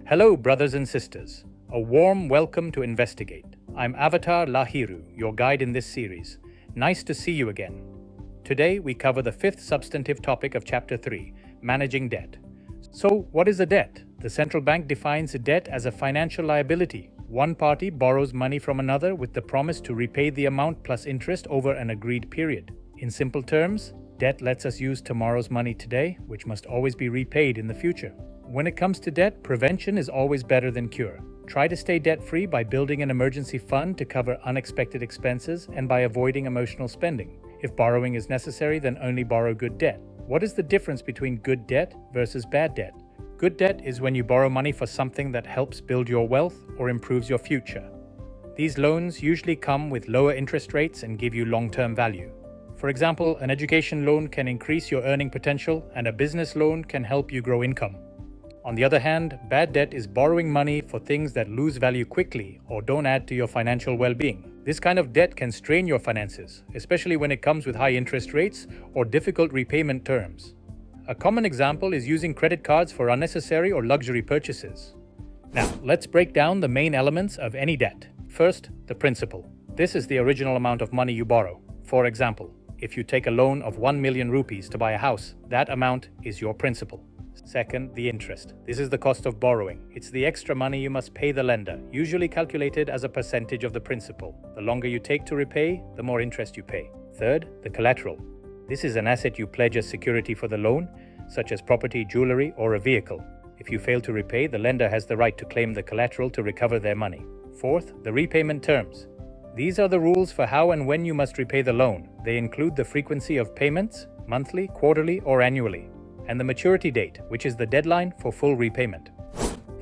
Hello, brothers and sisters. A warm welcome to Investigate. I'm Avatar Lahiru, your guide in this series. Nice to see you again. Today, we cover the fifth substantive topic of Chapter 3, Managing Debt. So, what is a debt? The central bank defines a debt as a financial liability. One party borrows money from another with the promise to repay the amount plus interest over an agreed period. In simple terms, debt lets us use tomorrow's money today, which must always be repaid in the future. When it comes to debt, prevention is always better than cure. Try to stay debt-free by building an emergency fund to cover unexpected expenses and by avoiding emotional spending. If borrowing is necessary, then only borrow good debt. What is the difference between good debt versus bad debt? Good debt is when you borrow money for something that helps build your wealth or improves your future. These loans usually come with lower interest rates and give you long-term value. For example, an education loan can increase your earning potential, and a business loan can help you grow income. On the other hand, bad debt is borrowing money for things that lose value quickly or don't add to your financial well-being. This kind of debt can strain your finances, especially when it comes with high interest rates or difficult repayment terms. A common example is using credit cards for unnecessary or luxury purchases. Now, let's break down the main elements of any debt. First, the principal. This is the original amount of money you borrow. For example, if you take a loan of 1 million rupees to buy a house, that amount is your principal. Second, the interest. This is the cost of borrowing. It's the extra money you must pay the lender, usually calculated as a percentage of the principal. The longer you take to repay, the more interest you pay. Third, the collateral. This is an asset you pledge as security for the loan, such as property, jewelry, or a vehicle. If you fail to repay, the lender has the right to claim the collateral to recover their money. Fourth, the repayment terms. These are the rules for how and when you must repay the loan. They include the frequency of payments, monthly, quarterly, or annually, and the maturity date, which is the deadline for full repayment.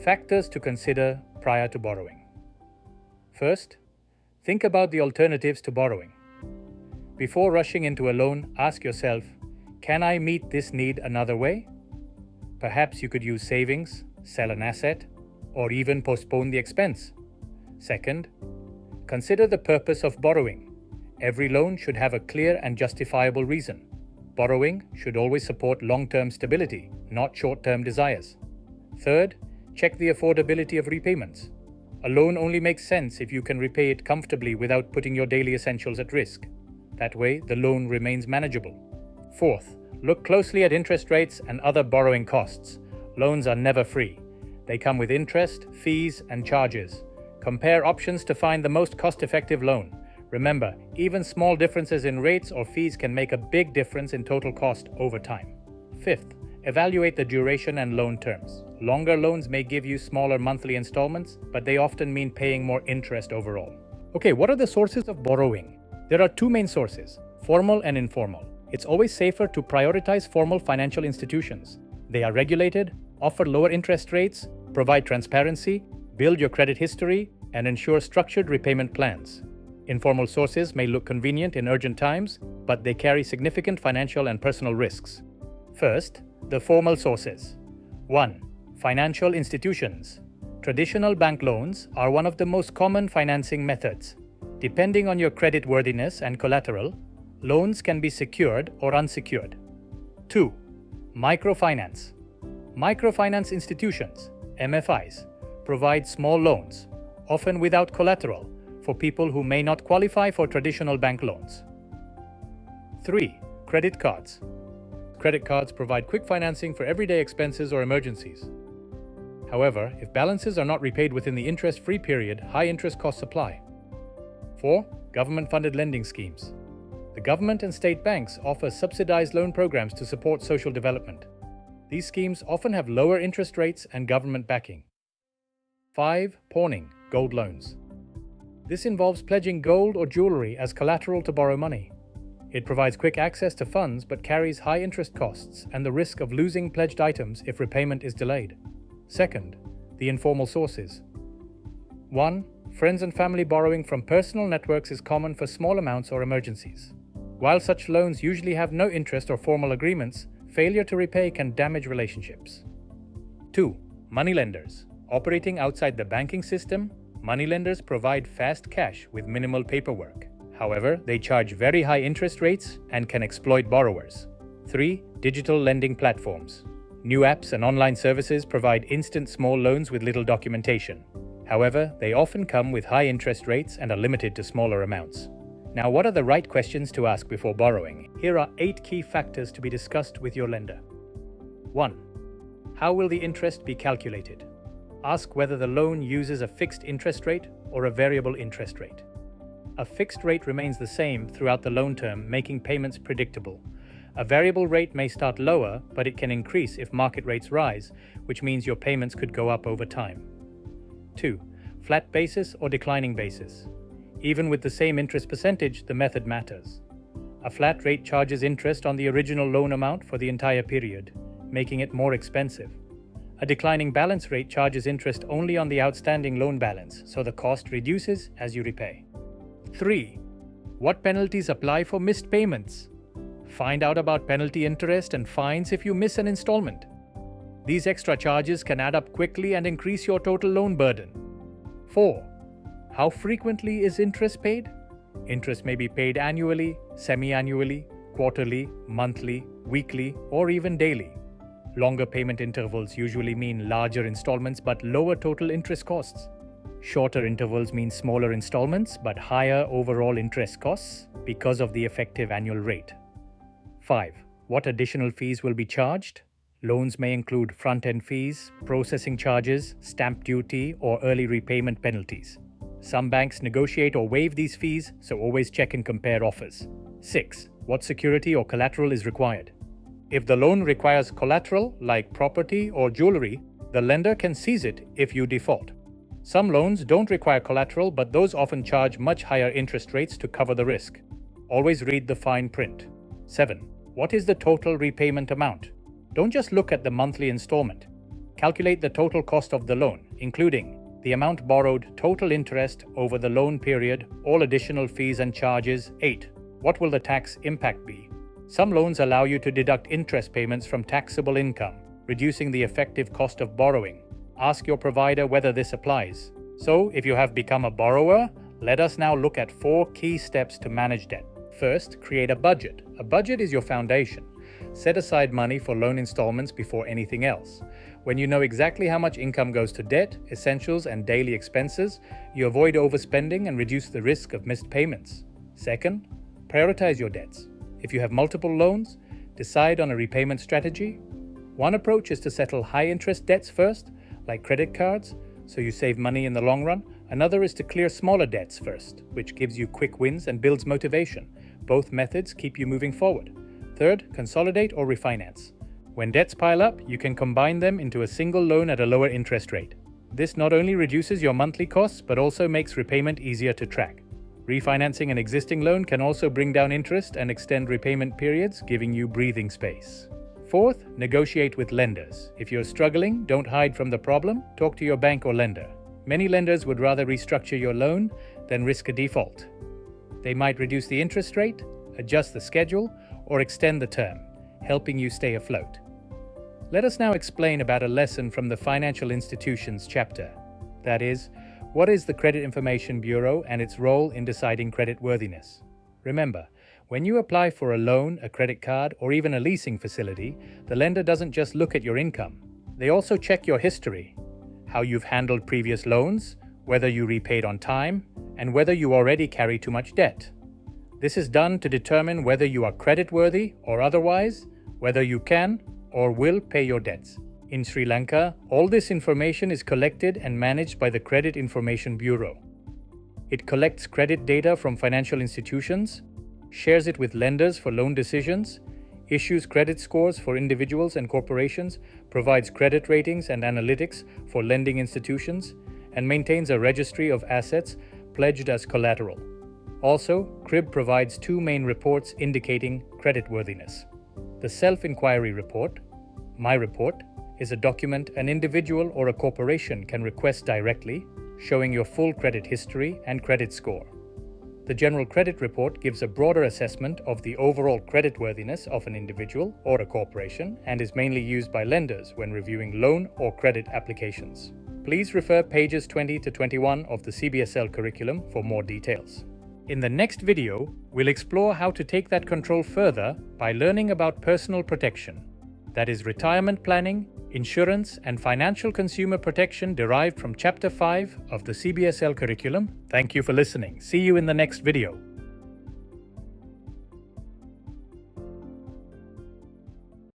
Factors to consider prior to borrowing. First, think about the alternatives to borrowing. Before rushing into a loan, ask yourself, can I meet this need another way? Perhaps you could use savings, sell an asset, or even postpone the expense. Second, consider the purpose of borrowing. Every loan should have a clear and justifiable reason. Borrowing should always support long-term stability, not short-term desires. Third, check the affordability of repayments. A loan only makes sense if you can repay it comfortably without putting your daily essentials at risk. That way, the loan remains manageable. Fourth, look closely at interest rates and other borrowing costs. Loans are never free. They come with interest, fees, and charges. Compare options to find the most cost-effective loan. Remember, even small differences in rates or fees can make a big difference in total cost over time. Fifth, evaluate the duration and loan terms. Longer loans may give you smaller monthly installments, but they often mean paying more interest overall. Okay, what are the sources of borrowing? There are two main sources, formal and informal. It's always safer to prioritize formal financial institutions. They are regulated, offer lower interest rates, provide transparency, build your credit history, and ensure structured repayment plans. Informal sources may look convenient in urgent times, but they carry significant financial and personal risks. First, the formal sources. 1. Financial institutions. Traditional bank loans are one of the most common financing methods. Depending on your creditworthiness and collateral, loans can be secured or unsecured. 2. Microfinance. Microfinance institutions, MFIs, provide small loans, often without collateral, for people who may not qualify for traditional bank loans. 3. Credit cards. Credit cards provide quick financing for everyday expenses or emergencies. However, if balances are not repaid within the interest-free period, high interest costs apply. 4. Government-funded lending schemes. The government and state banks offer subsidized loan programs to support social development. These schemes often have lower interest rates and government backing. 5. Pawning, gold loans. This involves pledging gold or jewelry as collateral to borrow money. It provides quick access to funds but carries high interest costs and the risk of losing pledged items if repayment is delayed. Second, the informal sources. 1. Friends and family borrowing from personal networks is common for small amounts or emergencies. While such loans usually have no interest or formal agreements, failure to repay can damage relationships. 2. Moneylenders. Operating outside the banking system, moneylenders provide fast cash with minimal paperwork. However, they charge very high interest rates and can exploit borrowers. 3. Digital lending platforms. New apps and online services provide instant small loans with little documentation. However, they often come with high interest rates and are limited to smaller amounts. Now, what are the right questions to ask before borrowing? Here are 8 key factors to be discussed with your lender. 1. How will the interest be calculated? Ask whether the loan uses a fixed interest rate or a variable interest rate. A fixed rate remains the same throughout the loan term, making payments predictable. A variable rate may start lower, but it can increase if market rates rise, which means your payments could go up over time. 2. Flat basis or declining basis. Even with the same interest percentage, the method matters. A flat rate charges interest on the original loan amount for the entire period, making it more expensive. A declining balance rate charges interest only on the outstanding loan balance, so the cost reduces as you repay. 3. What penalties apply for missed payments? Find out about penalty interest and fines if you miss an installment. These extra charges can add up quickly and increase your total loan burden. 4. How frequently is interest paid? Interest may be paid annually, semi-annually, quarterly, monthly, weekly, or even daily. Longer payment intervals usually mean larger installments but lower total interest costs. Shorter intervals mean smaller installments but higher overall interest costs because of the effective annual rate. 5. What additional fees will be charged? Loans may include front-end fees, processing charges, stamp duty, or early repayment penalties. Some banks negotiate or waive these fees, so always check and compare offers. 6. What security or collateral is required? If the loan requires collateral, like property or jewelry, the lender can seize it if you default. Some loans don't require collateral, but those often charge much higher interest rates to cover the risk. Always read the fine print. 7. What is the total repayment amount? Don't just look at the monthly installment. Calculate the total cost of the loan, including the amount borrowed, total interest over the loan period, all additional fees and charges. 8. What will the tax impact be? Some loans allow you to deduct interest payments from taxable income, reducing the effective cost of borrowing. Ask your provider whether this applies. So, if you have become a borrower, let us now look at 4 key steps to manage debt. First, create a budget. A budget is your foundation. Set aside money for loan installments before anything else. When you know exactly how much income goes to debt, essentials, and daily expenses, you avoid overspending and reduce the risk of missed payments. Second, prioritize your debts. If you have multiple loans, decide on a repayment strategy. One approach is to settle high-interest debts first, like credit cards, so you save money in the long run. Another is to clear smaller debts first, which gives you quick wins and builds motivation. Both methods keep you moving forward. Third, consolidate or refinance. When debts pile up, you can combine them into a single loan at a lower interest rate. This not only reduces your monthly costs, but also makes repayment easier to track. Refinancing an existing loan can also bring down interest and extend repayment periods, giving you breathing space. Fourth, negotiate with lenders. If you're struggling, don't hide from the problem, talk to your bank or lender. Many lenders would rather restructure your loan than risk a default. They might reduce the interest rate, adjust the schedule, or extend the term, helping you stay afloat. Let us now explain about a lesson from the Financial Institutions chapter. That is, what is the Credit Information Bureau and its role in deciding creditworthiness? Remember, when you apply for a loan, a credit card, or even a leasing facility, the lender doesn't just look at your income. They also check your history, how you've handled previous loans, whether you repaid on time, and whether you already carry too much debt. This is done to determine whether you are creditworthy or otherwise, whether you can or will pay your debts. In Sri Lanka, all this information is collected and managed by the Credit Information Bureau. It collects credit data from financial institutions, shares it with lenders for loan decisions, issues credit scores for individuals and corporations, provides credit ratings and analytics for lending institutions, and maintains a registry of assets pledged as collateral. Also, CRIB provides 2 main reports indicating creditworthiness. The Self-Inquiry Report, My Report, is a document an individual or a corporation can request directly, showing your full credit history and credit score. The General Credit Report gives a broader assessment of the overall creditworthiness of an individual or a corporation and is mainly used by lenders when reviewing loan or credit applications. Please refer pages 20 to 21 of the CBSL curriculum for more details. In the next video, we'll explore how to take that control further by learning about personal protection. that is retirement planning, insurance, and financial consumer protection derived from Chapter 5 of the CBSL curriculum. Thank you for listening. See you in the next video.